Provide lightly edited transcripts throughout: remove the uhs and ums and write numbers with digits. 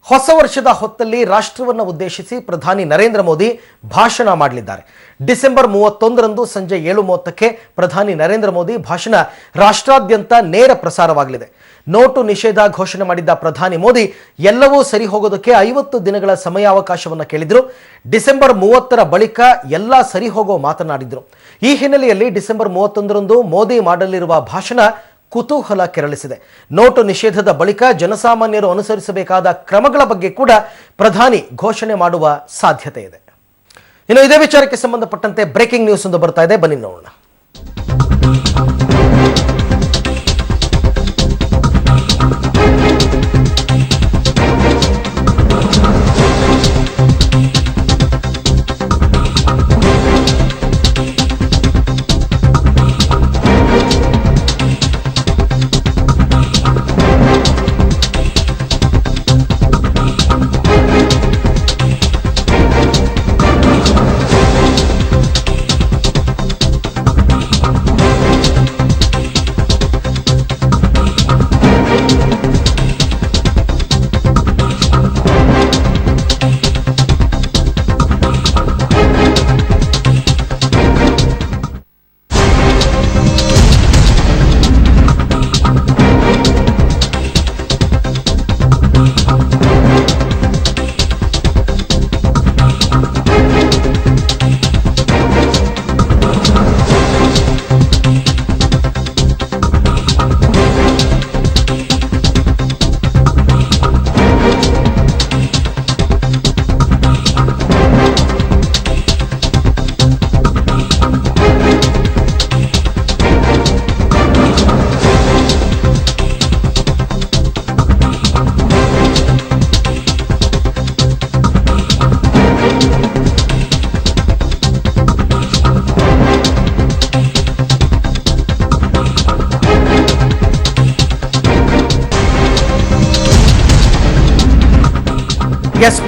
ಹೊಸ ವರ್ಷದ ಹೊತ್ತಲ್ಲಿ ರಾಷ್ಟ್ರವನ್ನು ಉದ್ದೇಶಿಸಿ ಪ್ರಧಾನಿ ನರೇಂದ್ರ ಮೋದಿ ಭಾಷಣ ಮಾಡಲಿದ್ದಾರೆ. ಡಿಸೆಂಬರ್ 31ರಂದು ಸಂಜೆ 7:30ಕ್ಕೆ ಪ್ರಧಾನಿ ನರೇಂದ್ರ ಮೋದಿ ಭಾಷಣ ರಾಷ್ಟ್ರಾದ್ಯಂತ ನೇರ ಪ್ರಸಾರವಾಗಲಿದೆ. ನೋಟು ನಿಷೇಧ ಘೋಷಣೆ ಮಾಡಿದ್ದ ಪ್ರಧಾನಿ ಮೋದಿ ಎಲ್ಲವೂ ಸರಿ ಹೋಗೋದಕ್ಕೆ 50 ದಿನಗಳ ಸಮಯಾವಕಾಶವನ್ನು ಕೇಳಿದ್ರು. ಡಿಸೆಂಬರ್ 30ರ ಬಳಿಕ ಎಲ್ಲ ಸರಿ ಹೋಗೋ ಮಾತನಾಡಿದ್ರು. ಈ ಹಿನ್ನೆಲೆಯಲ್ಲಿ ಡಿಸೆಂಬರ್ 31ರಂದು ಮೋದಿ ಮಾಡಲಿರುವ ಭಾಷಣ ಕುತೂಹಲ ಕೆರಳಿಸಿದೆ. ನೋಟು ನಿಷೇಧದ ಬಳಿಕ ಜನಸಾಮಾನ್ಯರು ಅನುಸರಿಸಬೇಕಾದ ಕ್ರಮಗಳ ಬಗ್ಗೆ ಕೂಡ ಪ್ರಧಾನಿ ಘೋಷಣೆ ಮಾಡುವ ಸಾಧ್ಯತೆ ಇದೆ. ಇನ್ನು ಇದೇ ವಿಚಾರಕ್ಕೆ ಸಂಬಂಧಪಟ್ಟಂತೆ ಬ್ರೇಕಿಂಗ್ ನ್ಯೂಸ್ ಒಂದು ಬರ್ತಾ ಇದೆ, ಬನ್ನಿ ನೋಡೋಣ.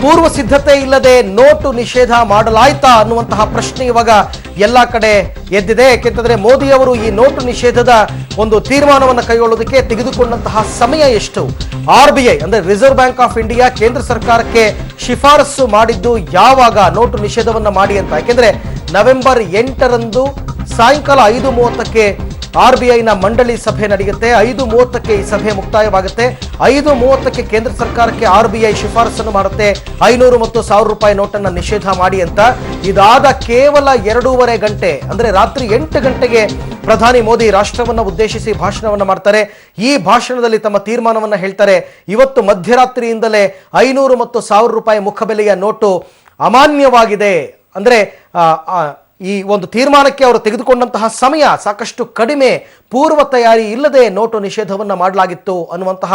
ಪೂರ್ವ ಸಿದ್ಧತೆ ಇಲ್ಲದೆ ನೋಟು ನಿಷೇಧ ಮಾಡಲಾಯ್ತಾ ಅನ್ನುವಂತಹ ಪ್ರಶ್ನೆ ಇವಾಗ ಎಲ್ಲಾ ಕಡೆ ಎದ್ದಿದೆ. ಯಾಕೆಂತಂದ್ರೆ ಮೋದಿ ಅವರು ಈ ನೋಟು ನಿಷೇಧದ ಒಂದು ತೀರ್ಮಾನವನ್ನು ಕೈಗೊಳ್ಳೋದಕ್ಕೆ ತೆಗೆದುಕೊಂಡಂತಹ ಸಮಯ ಎಷ್ಟು? RBI ಅಂದ್ರೆ ರಿಸರ್ವ್ ಬ್ಯಾಂಕ್ ಆಫ್ ಇಂಡಿಯಾ ಕೇಂದ್ರ ಸರ್ಕಾರಕ್ಕೆ ಶಿಫಾರಸು ಮಾಡಿದ್ದು ಯಾವಾಗ ನೋಟು ನಿಷೇಧವನ್ನ ಮಾಡಿ ಅಂತ? ಯಾಕೆಂದ್ರೆ ನವೆಂಬರ್ 8ರಂದು ಸಾಯಂಕಾಲ 5:30ಕ್ಕೆ RBIನ ಮಂಡಳಿ ಸಭೆ ನಡೆಯುತ್ತೆ. 5:30ಕ್ಕೆ ಈ ಸಭೆ ಮುಕ್ತಾಯವಾಗುತ್ತೆ. 5:30ಕ್ಕೆ ಕೇಂದ್ರ ಸರ್ಕಾರಕ್ಕೆ RBI ಶಿಫಾರಸನ್ನು ಮಾಡುತ್ತೆ 500 ಮತ್ತು 1000 ರೂಪಾಯಿ ನೋಟನ್ನು ನಿಷೇಧ ಮಾಡಿ ಅಂತ. ಇದಾದ ಕೇವಲ 2.5 ಗಂಟೆ ಅಂದ್ರೆ ರಾತ್ರಿ 8 ಗಂಟೆಗೆ ಪ್ರಧಾನಿ ಮೋದಿ ರಾಷ್ಟ್ರವನ್ನು ಉದ್ದೇಶಿಸಿ ಭಾಷಣವನ್ನು ಮಾಡ್ತಾರೆ. ಈ ಭಾಷಣದಲ್ಲಿ ತಮ್ಮ ತೀರ್ಮಾನವನ್ನು ಹೇಳ್ತಾರೆ. ಇವತ್ತು ಮಧ್ಯರಾತ್ರಿಯಿಂದಲೇ 500 ಮತ್ತು 1000 ರೂಪಾಯಿ ಮುಖಬೆಲೆಯ ನೋಟು ಅಮಾನ್ಯವಾಗಿದೆ. ಅಂದ್ರೆ ಈ ಒಂದು ತೀರ್ಮಾನಕ್ಕೆ ಅವರು ತೆಗೆದುಕೊಂಡಂತಹ ಸಮಯ ಸಾಕಷ್ಟು ಕಡಿಮೆ, ಪೂರ್ವ ತಯಾರಿ ಇಲ್ಲದೆ ನೋಟು ನಿಷೇಧವನ್ನು ಮಾಡಲಾಗಿತ್ತು ಅನ್ನುವಂತಹ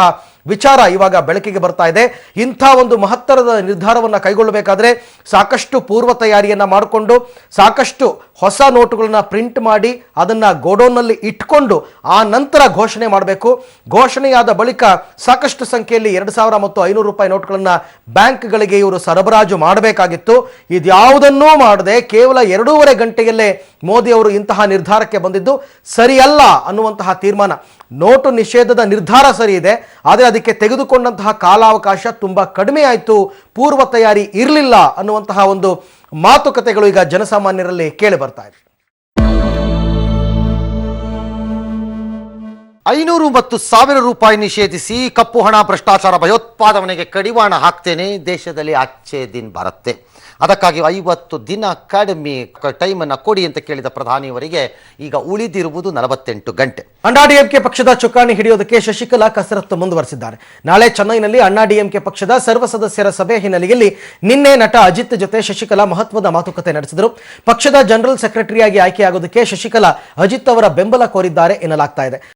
ವಿಚಾರ ಇವಾಗ ಬೆಳಕಿಗೆ ಬರ್ತಾ ಇದೆ. ಇಂಥ ಒಂದು ಮಹತ್ತರದ ನಿರ್ಧಾರವನ್ನು ಕೈಗೊಳ್ಳಬೇಕಾದ್ರೆ ಸಾಕಷ್ಟು ಪೂರ್ವ ತಯಾರಿಯನ್ನು ಮಾಡಿಕೊಂಡು ಸಾಕಷ್ಟು ಹೊಸ ನೋಟುಗಳನ್ನ ಪ್ರಿಂಟ್ ಮಾಡಿ ಅದನ್ನು ಗೋಡೌನ್ನಲ್ಲಿ ಇಟ್ಕೊಂಡು ಆ ನಂತರ ಘೋಷಣೆ ಮಾಡಬೇಕು. ಘೋಷಣೆಯಾದ ಬಳಿಕ ಸಾಕಷ್ಟು ಸಂಖ್ಯೆಯಲ್ಲಿ 2000 ಮತ್ತು 500 ರೂಪಾಯಿ ನೋಟುಗಳನ್ನು ಬ್ಯಾಂಕ್ಗಳಿಗೆ ಇವರು ಸರಬರಾಜು ಮಾಡಬೇಕಾಗಿತ್ತು. ಇದ್ಯಾವುದನ್ನೂ ಮಾಡದೆ ಕೇವಲ 2.5 ಗಂಟೆಯಲ್ಲೇ ಮೋದಿ ಅವರು ಇಂತಹ ನಿರ್ಧಾರಕ್ಕೆ ಬಂದಿದ್ದು ಸರಿಯಲ್ಲ ಅನ್ನುವಂತಹ ತೀರ್ಮಾನ. ನೋಟು ನಿಷೇಧದ ನಿರ್ಧಾರ ಸರಿ ಇದೆ, ಆದರೆ ಅದಕ್ಕೆ ತೆಗೆದುಕೊಂಡಂತಹ ಕಾಲಾವಕಾಶ ತುಂಬಾ ಕಡಿಮೆ ಆಯಿತು, ಪೂರ್ವ ತಯಾರಿ ಇರಲಿಲ್ಲ ಅನ್ನುವಂತಹ ಒಂದು ಮಾತುಕತೆಗಳು ಈಗ ಜನಸಾಮಾನ್ಯರಲ್ಲಿ ಕೇಳಿ ಬರ್ತಾ ಇದೆ. 500 ಮತ್ತು 1000 ರೂಪಾಯಿ ನಿಷೇಧಿಸಿ ಕಪ್ಪು ಹಣ, ಭ್ರಷ್ಟಾಚಾರ, ಭಯೋತ್ಪಾದನೆಗೆ ಕಡಿವಾಣ ಹಾಕ್ತೇನೆ, ದೇಶದಲ್ಲಿ ಅಚ್ಚೆ ದಿನ ಬರುತ್ತೆ, ಅದಕ್ಕಾಗಿ 50 ದಿನ ಕಡಿಮೆ ಟೈಮನ್ನು ಕೊಡಿ ಅಂತ ಕೇಳಿದ ಪ್ರಧಾನಿಯವರಿಗೆ ಈಗ ಉಳಿದಿರುವುದು 48 ಗಂಟೆ. ಅಣ್ಣಾ ಡಿಎಂಕೆ ಪಕ್ಷದ ಚುಕ್ಕಾಣಿ ಹಿಡಿಯೋದಕ್ಕೆ ಶಶಿಕಲಾ ಕಸರತ್ತು ಮುಂದುವರೆಸಿದ್ದಾರೆ. ನಾಳೆ ಚೆನ್ನೈನಲ್ಲಿ ಅಣ್ಣಾ ಡಿಎಂಕೆ ಪಕ್ಷದ ಸರ್ವ ಸದಸ್ಯರ ಸಭೆ ಹಿನ್ನೆಲೆಯಲ್ಲಿ ನಿನ್ನೆ ನಟ ಅಜಿತ್ ಜೊತೆ ಶಶಿಕಲಾ ಮಹತ್ವದ ಮಾತುಕತೆ ನಡೆಸಿದರು. ಪಕ್ಷದ ಜನರಲ್ ಸೆಕ್ರೆಟರಿಯಾಗಿ ಆಯ್ಕೆಯಾಗೋದಕ್ಕೆ ಶಶಿಕಲಾ ಅಜಿತ್ ಅವರ ಬೆಂಬಲ ಕೋರಿದ್ದಾರೆ ಎನ್ನಲಾಗ್ತಾ ಇದೆ.